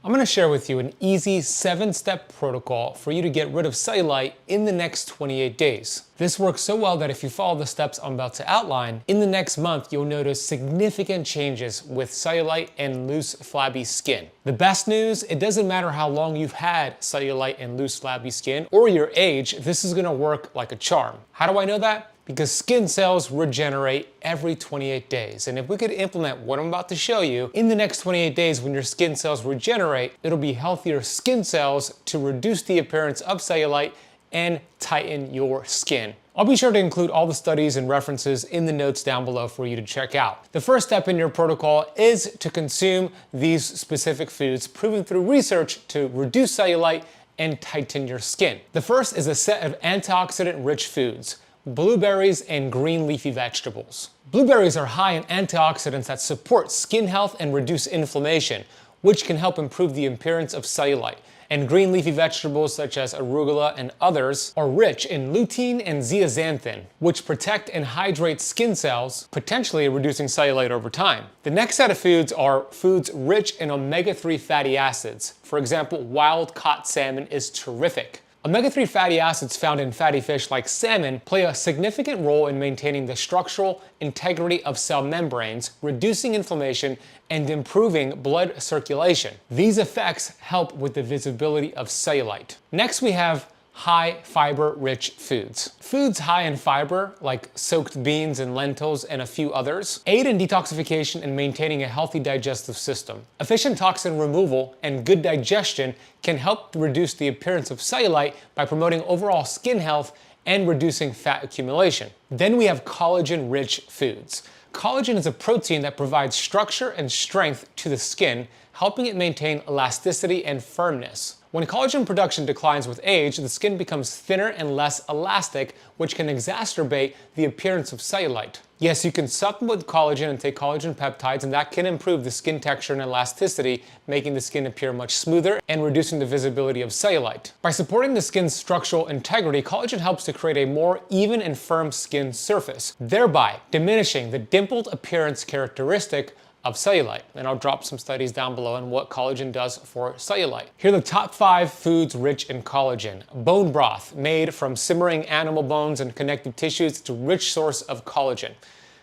I'm going to share with you an easy 7-step protocol for you to get rid of cellulite in the next 28 days. This works so well that if you follow the steps I'm about to outline, in the next month you'll notice significant changes with cellulite and loose flabby skin. The best news, it doesn't matter how long you've had cellulite and loose flabby skin or your age, this is going to work like a charm. How do I know that? Because skin cells regenerate every 28 days. And if we could implement what I'm about to show you, in the next 28 days when your skin cells regenerate, it'll be healthier skin cells to reduce the appearance of cellulite and tighten your skin. I'll be sure to include all the studies and references in the notes down below for you to check out. The first step in your protocol is to consume these specific foods proven through research to reduce cellulite and tighten your skin. The first is a set of antioxidant-rich foods: blueberries and green leafy vegetables. Blueberries are high in antioxidants that support skin health and reduce inflammation, which can help improve the appearance of cellulite. And green leafy vegetables such as arugula and others are rich in lutein and zeaxanthin, which protect and hydrate skin cells, potentially reducing cellulite over time. The next set of foods are foods rich in omega-3 fatty acids. For example, wild-caught salmon is terrific. Omega-3 fatty acids found in fatty fish like salmon play a significant role in maintaining the structural integrity of cell membranes, reducing inflammation, and improving blood circulation. These effects help with the visibility of cellulite. Next, we have high fiber rich foods. Foods high in fiber, like soaked beans and lentils and a few others, aid in detoxification and maintaining a healthy digestive system. Efficient toxin removal and good digestion can help reduce the appearance of cellulite by promoting overall skin health and reducing fat accumulation. Then we have collagen rich foods. Collagen is a protein that provides structure and strength to the skin, helping it maintain elasticity and firmness. When collagen production declines with age, the skin becomes thinner and less elastic, which can exacerbate the appearance of cellulite. Yes, you can supplement with collagen and take collagen peptides, and that can improve the skin texture and elasticity, making the skin appear much smoother and reducing the visibility of cellulite. By supporting the skin's structural integrity, collagen helps to create a more even and firm skin surface, thereby diminishing the dimpled appearance characteristic of cellulite. And I'll drop some studies down below on what collagen does for cellulite. Here are the top 5 foods rich in collagen. Bone broth, made from simmering animal bones and connective tissues. It's a rich source of collagen.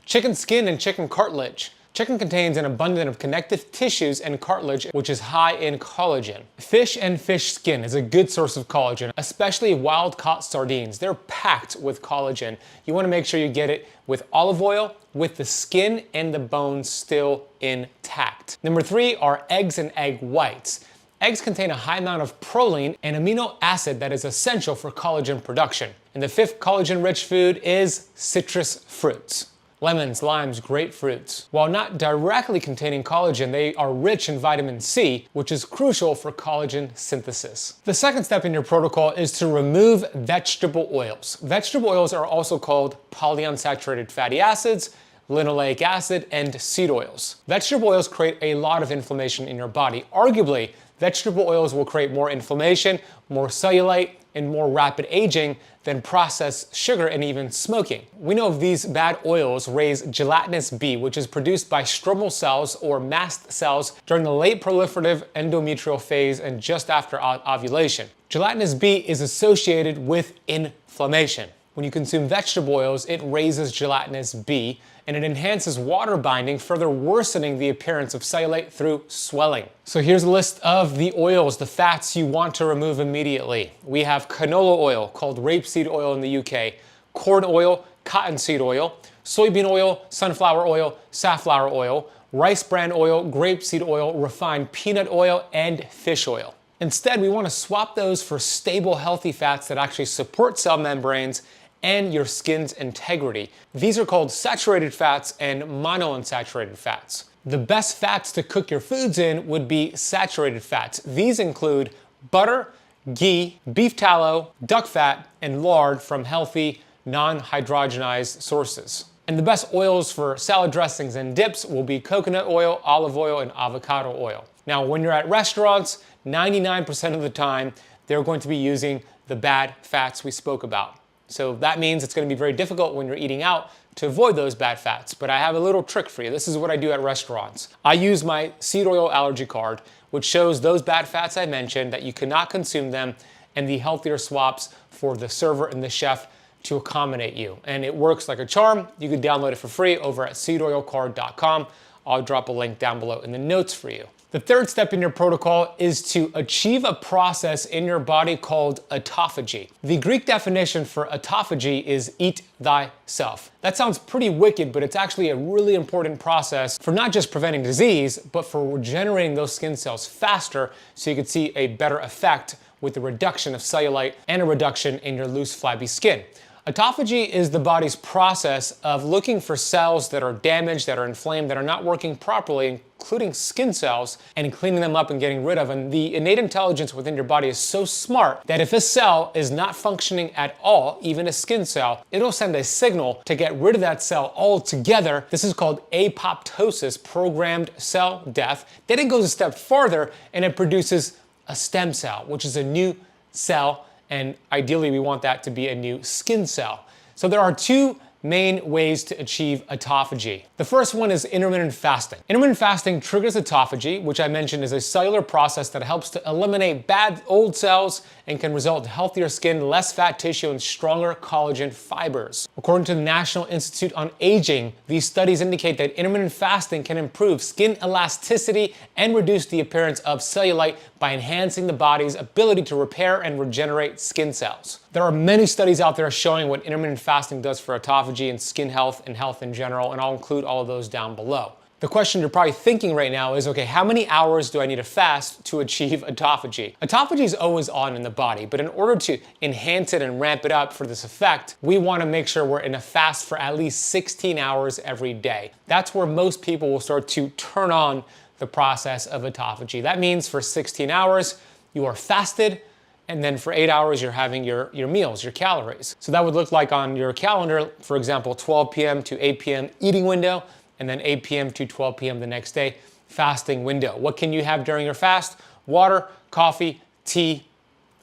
Chicken skin and chicken cartilage. Chicken contains an abundance of connective tissues and cartilage, which is high in collagen. Fish and fish skin is a good source of collagen, especially wild-caught sardines. They're packed with collagen. You want to make sure you get it with olive oil, with the skin and the bones still intact. Number 3 are eggs and egg whites. Eggs contain a high amount of proline, an amino acid that is essential for collagen production. And the 5th collagen-rich food is citrus fruits. Lemons, limes, grapefruits. While not directly containing collagen, they are rich in vitamin C, which is crucial for collagen synthesis. The second step in your protocol is to remove vegetable oils. Vegetable oils are also called polyunsaturated fatty acids, linoleic acid, and seed oils. Vegetable oils create a lot of inflammation in your body. Arguably, vegetable oils will create more inflammation, more cellulite, and more rapid aging than processed sugar and even smoking. We know these bad oils raise gelatinous B, which is produced by stromal cells or mast cells during the late proliferative endometrial phase and just after ovulation. Gelatinous B is associated with inflammation. When you consume vegetable oils, it raises gelatinous B and it enhances water binding, further worsening the appearance of cellulite through swelling. So here's a list of the oils, the fats you want to remove immediately. We have canola oil, called rapeseed oil in the UK, corn oil, cottonseed oil, soybean oil, sunflower oil, safflower oil, rice bran oil, grapeseed oil, refined peanut oil, and fish oil. Instead, we want to swap those for stable, healthy fats that actually support cell membranes and your skin's integrity. These are called saturated fats and monounsaturated fats. The best fats to cook your foods in would be saturated fats. These include butter, ghee, beef tallow, duck fat, and lard from healthy, non-hydrogenized sources. And the best oils for salad dressings and dips will be coconut oil, olive oil, and avocado oil. Now, when you're at restaurants, 99% of the time, they're going to be using the bad fats we spoke about. So that means it's going to be very difficult when you're eating out to avoid those bad fats, but I have a little trick for you. This is what I do at restaurants. I use my seed oil allergy card, which shows those bad fats I mentioned, that you cannot consume them, and the healthier swaps for the server and the chef to accommodate you. And it works like a charm. You can download it for free over at seedoilcard.com. I'll drop a link down below in the notes for you. The third step in your protocol is to achieve a process in your body called autophagy. The Greek definition for autophagy is eat thyself. That sounds pretty wicked, but it's actually a really important process for not just preventing disease, but for regenerating those skin cells faster so you can see a better effect with the reduction of cellulite and a reduction in your loose, flabby skin. Autophagy is the body's process of looking for cells that are damaged, that are inflamed, that are not working properly, including skin cells, and cleaning them up and getting rid of. And the innate intelligence within your body is so smart that if a cell is not functioning at all, even a skin cell, it'll send a signal to get rid of that cell altogether. This is called apoptosis, programmed cell death. Then it goes a step farther and it produces a stem cell, which is a new cell, and ideally we want that to be a new skin cell. So there are two main ways to achieve autophagy. The first one is intermittent fasting. Intermittent fasting triggers autophagy, which I mentioned is a cellular process that helps to eliminate bad old cells and can result in healthier skin, less fat tissue, and stronger collagen fibers. According to the National Institute on Aging, these studies indicate that intermittent fasting can improve skin elasticity and reduce the appearance of cellulite by enhancing the body's ability to repair and regenerate skin cells. There are many studies out there showing what intermittent fasting does for autophagy and skin health and health in general, and I'll include all of those down below. The question you're probably thinking right now is, okay, how many hours do I need to fast to achieve autophagy? Autophagy is always on in the body, but in order to enhance it and ramp it up for this effect, we want to make sure we're in a fast for at least 16 hours every day. That's where most people will start to turn on the process of autophagy. That means for 16 hours, you are fasted, and then for 8 hours, you're having your meals, your calories. So that would look like on your calendar, for example, 12 p.m. to 8 p.m. eating window, and then 8 p.m. to 12 p.m. the next day, fasting window. What can you have during your fast? Water, coffee, tea,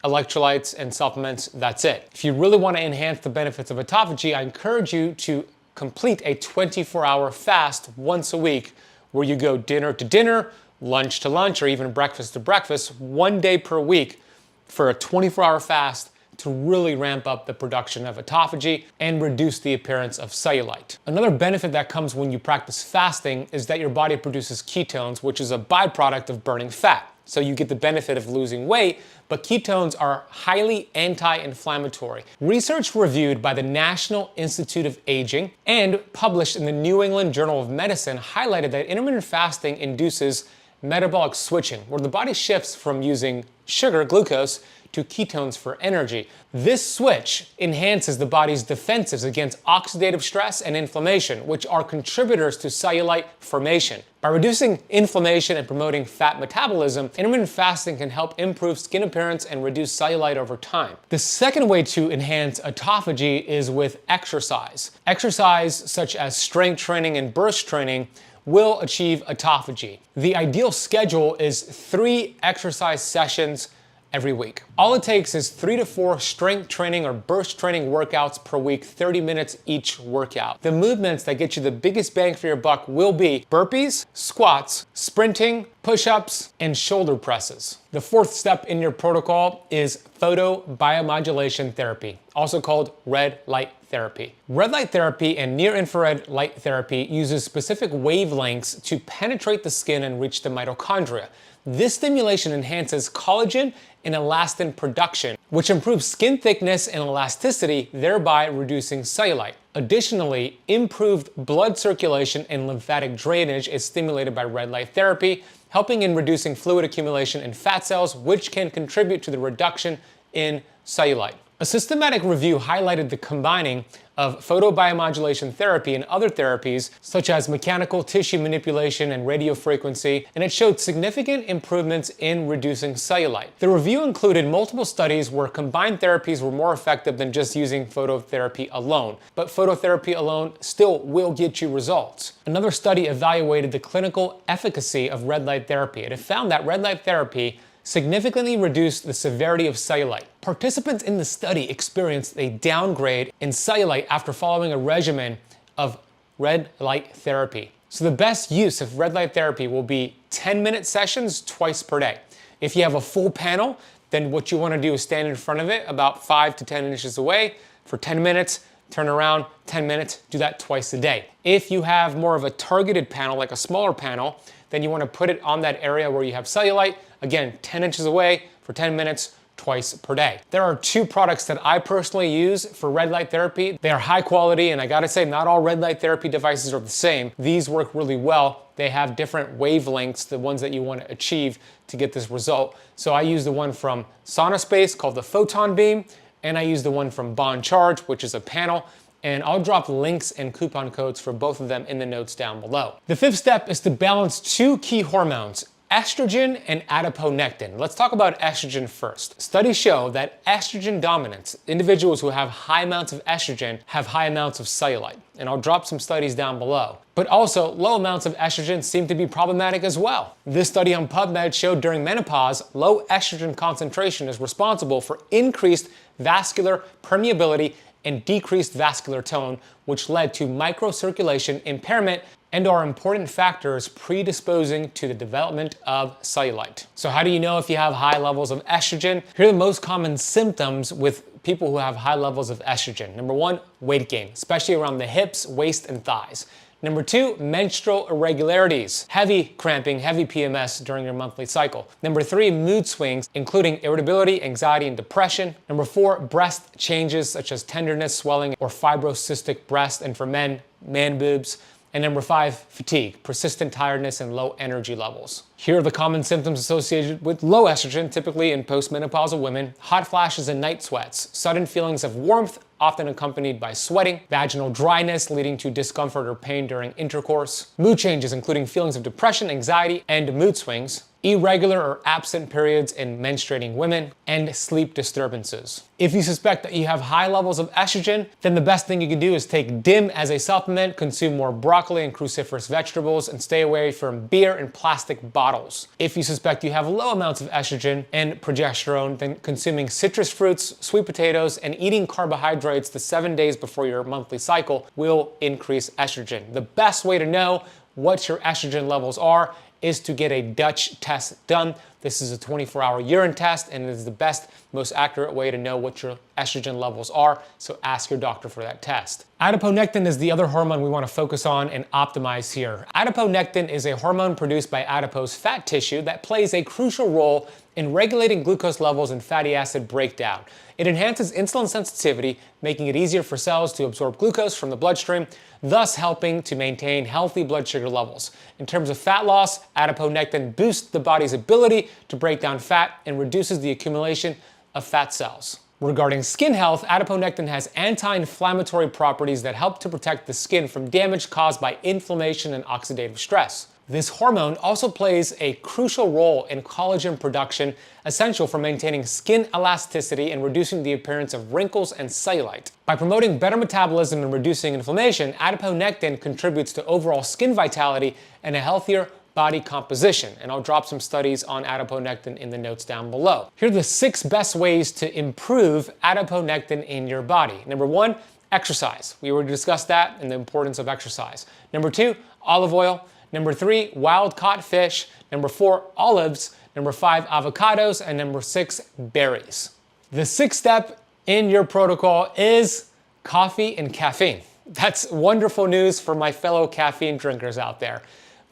electrolytes, and supplements. That's it. If you really want to enhance the benefits of autophagy, I encourage you to complete a 24-hour fast once a week, where you go dinner to dinner, lunch to lunch, or even breakfast to breakfast, 1 day per week for a 24-hour fast to really ramp up the production of autophagy and reduce the appearance of cellulite. Another benefit that comes when you practice fasting is that your body produces ketones, which is a byproduct of burning fat. So you get the benefit of losing weight, but ketones are highly anti-inflammatory. Research reviewed by the National Institute of Aging and published in the New England Journal of Medicine highlighted that intermittent fasting induces metabolic switching, where the body shifts from using sugar, glucose, to ketones for energy. This switch enhances the body's defenses against oxidative stress and inflammation, which are contributors to cellulite formation. By reducing inflammation and promoting fat metabolism, intermittent fasting can help improve skin appearance and reduce cellulite over time. The second way to enhance autophagy is with exercise. Exercise such as strength training and burst training will achieve autophagy. The ideal schedule is 3 exercise sessions every week. All it takes is 3 to 4 strength training or burst training workouts per week, 30 minutes each workout. The movements that get you the biggest bang for your buck will be burpees, squats, sprinting, push-ups, and shoulder presses. The fourth step in your protocol is photobiomodulation therapy, also called red light therapy. Red light therapy and near-infrared light therapy uses specific wavelengths to penetrate the skin and reach the mitochondria. This stimulation enhances collagen and elastin production, which improves skin thickness and elasticity, thereby reducing cellulite. Additionally, improved blood circulation and lymphatic drainage is stimulated by red light therapy, helping in reducing fluid accumulation in fat cells, which can contribute to the reduction in cellulite. A systematic review highlighted the combining of photobiomodulation therapy and other therapies such as mechanical tissue manipulation and radiofrequency, and it showed significant improvements in reducing cellulite. The review included multiple studies where combined therapies were more effective than just using phototherapy alone, but phototherapy alone still will get you results. Another study evaluated the clinical efficacy of red light therapy, and it found that red light therapy significantly reduced the severity of cellulite. Participants in the study experienced a downgrade in cellulite after following a regimen of red light therapy. So the best use of red light therapy will be 10-minute sessions twice per day. If you have a full panel, then what you want to do is stand in front of it about 5 to 10 inches away for 10 minutes, turn around 10 minutes, do that twice a day. If you have more of a targeted panel, like a smaller panel, then you want to put it on that area where you have cellulite, again, 10 inches away for 10 minutes, twice per day. There are two products that I personally use for red light therapy. They are high quality, and I gotta say, not all red light therapy devices are the same. These work really well. They have different wavelengths, the ones that you want to achieve to get this result. So I use the one from SaunaSpace called the Photon Beam, and I use the one from Bond Charge, which is a panel. And I'll drop links and coupon codes for both of them in the notes down below. The fifth step is to balance two key hormones, estrogen and adiponectin. Let's talk about estrogen first. Studies show that estrogen dominance, individuals who have high amounts of estrogen have high amounts of cellulite. And I'll drop some studies down below. But also, low amounts of estrogen seem to be problematic as well. This study on PubMed showed during menopause, low estrogen concentration is responsible for increased vascular permeability and decreased vascular tone, which led to microcirculation impairment and are important factors predisposing to the development of cellulite. So how do you know if you have high levels of estrogen? Here are the most common symptoms with people who have high levels of estrogen. Number one, weight gain, especially around the hips, waist, and thighs. Number two, menstrual irregularities, heavy cramping, heavy PMS during your monthly cycle. Number three, mood swings, including irritability, anxiety, and depression. Number four, breast changes such as tenderness, swelling, or fibrocystic breast, and for men, man boobs. And number five, fatigue, persistent tiredness, and low energy levels. Here are the common symptoms associated with low estrogen, typically in postmenopausal women: hot flashes and night sweats, sudden feelings of warmth, often accompanied by sweating, vaginal dryness leading to discomfort or pain during intercourse, mood changes including feelings of depression, anxiety, and mood swings, irregular or absent periods in menstruating women, and sleep disturbances. If you suspect that you have high levels of estrogen, then the best thing you can do is take DIM as a supplement, consume more broccoli and cruciferous vegetables, and stay away from beer and plastic bottles. If you suspect you have low amounts of estrogen and progesterone, then consuming citrus fruits, sweet potatoes, and eating carbohydrates the 7 days before your monthly cycle will increase estrogen. The best way to know what your estrogen levels are is to get a Dutch test done. This is a 24-hour urine test, and it is the best, most accurate way to know what your estrogen levels are, so ask your doctor for that test. Adiponectin is the other hormone we want to focus on and optimize here. Adiponectin is a hormone produced by adipose fat tissue that plays a crucial role in regulating glucose levels and fatty acid breakdown. It enhances insulin sensitivity, making it easier for cells to absorb glucose from the bloodstream, thus helping to maintain healthy blood sugar levels. In terms of fat loss, adiponectin boosts the body's ability to break down fat and reduces the accumulation of fat cells. Regarding skin health, adiponectin has anti-inflammatory properties that help to protect the skin from damage caused by inflammation and oxidative stress. This hormone also plays a crucial role in collagen production, essential for maintaining skin elasticity and reducing the appearance of wrinkles and cellulite. By promoting better metabolism and reducing inflammation, adiponectin contributes to overall skin vitality and a healthier body composition. And I'll drop some studies on adiponectin in the notes down below. Here are the 6 best ways to improve adiponectin in your body. Number 1, exercise. We already discussed that and the importance of exercise. Number 2, olive oil. Number 3, wild-caught fish. Number 4, olives. Number 5, avocados. And number 6, berries. The 6th step in your protocol is coffee and caffeine. That's wonderful news for my fellow caffeine drinkers out there.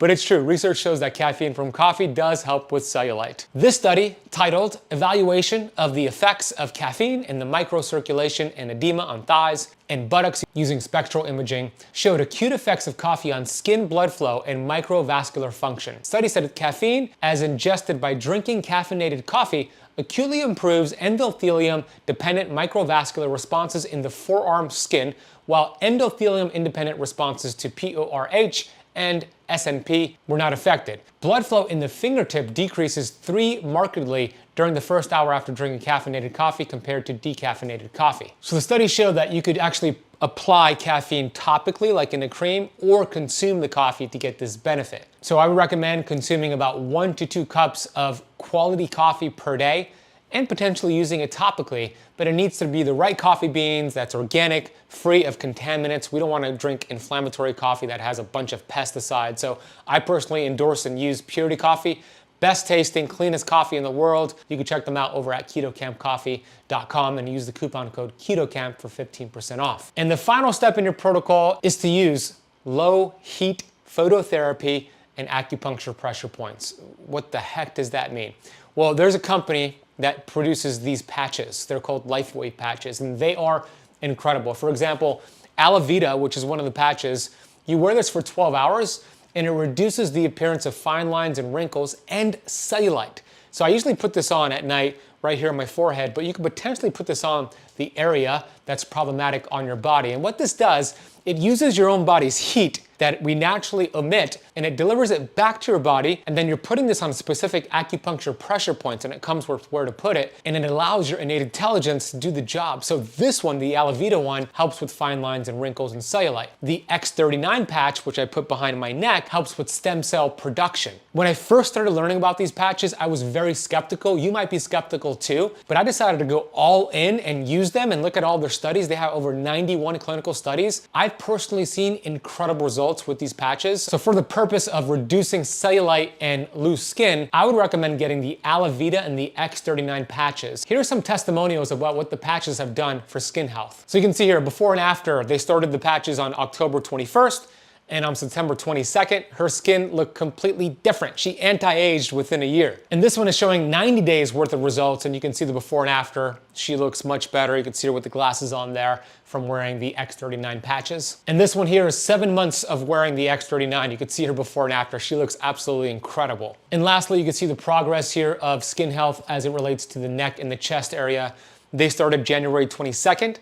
But it's true, research shows that caffeine from coffee does help with cellulite. This study, titled Evaluation of the Effects of Caffeine in the Microcirculation and Edema on Thighs and Buttocks Using Spectral Imaging, showed acute effects of coffee on skin blood flow and microvascular function. Study said that caffeine, as ingested by drinking caffeinated coffee, acutely improves endothelium-dependent microvascular responses in the forearm skin, while endothelium-independent responses to PORH and SNP were not affected. Blood flow in the fingertip decreases 3 markedly during the first hour after drinking caffeinated coffee compared to decaffeinated coffee. So the study showed that you could actually apply caffeine topically, like in a cream, or consume the coffee to get this benefit. So I would recommend consuming about 1 to 2 cups of quality coffee per day, and potentially using it topically, but it needs to be the right coffee beans that's organic, free of contaminants. We don't want to drink inflammatory coffee that has a bunch of pesticides. So I personally endorse and use Purity Coffee. Best tasting, cleanest coffee in the world. You can check them out over at ketocampcoffee.com and use the coupon code KETOCAMP for 15% off. And the final step in your protocol is to use low heat phototherapy and acupuncture pressure points. What the heck does that mean? Well, there's a company that produces these patches. They're called LifeWave Patches, and they are incredible. For example, Aloe, which is one of the patches, you wear this for 12 hours, and it reduces the appearance of fine lines and wrinkles and cellulite. So I usually put this on at night right here on my forehead, but you could potentially put this on the area that's problematic on your body. And what this does, it uses your own body's heat that we naturally emit, and it delivers it back to your body, and then you're putting this on specific acupuncture pressure points, and it comes with where to put it, and it allows your innate intelligence to do the job. So this one, the Aloe one, helps with fine lines and wrinkles and cellulite. The X39 patch, which I put behind my neck, helps with stem cell production. When I first started learning about these patches, I was very skeptical. You might be skeptical too, but I decided to go all in and use them and look at all their studies. They have over 91 clinical studies. I've personally seen incredible results with these patches. So for the purpose of reducing cellulite and loose skin, I would recommend getting the Aloe and the X39 patches. Here are some testimonials about what the patches have done for skin health. So you can see here, before and after, they started the patches on October 21st, and on September 22nd, her skin looked completely different. She anti-aged within a year. And this one is showing 90 days worth of results, and you can see the before and after. She looks much better. You can see her with the glasses on there from wearing the X39 patches. And this one here is 7 months of wearing the X39. You can see her before and after. She looks absolutely incredible. And lastly, you can see the progress here of skin health as it relates to the neck and the chest area. They started January 22nd,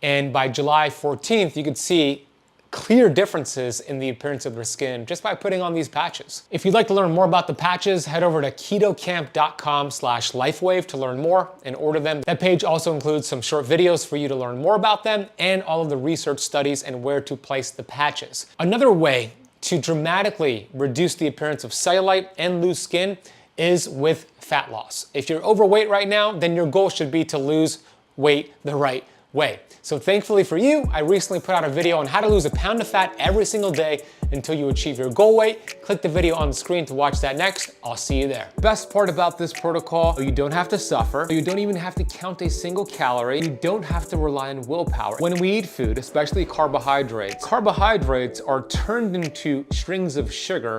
and by July 14th, you could see clear differences in the appearance of their skin just by putting on these patches. If you'd like to learn more about the patches, head over to ketocamp.com/lifewave to learn more and order them. That page also includes some short videos for you to learn more about them and all of the research studies and where to place the patches. Another way to dramatically reduce the appearance of cellulite and loose skin is with fat loss. If you're overweight right now, then your goal should be to lose weight the right way. So thankfully for you, I recently put out a video on how to lose a pound of fat every single day until you achieve your goal weight. Click the video on the screen to watch that next. I'll see you there. Best part about this protocol, you don't have to suffer. You don't even have to count a single calorie. You don't have to rely on willpower. When we eat food, especially carbohydrates are turned into strings of sugar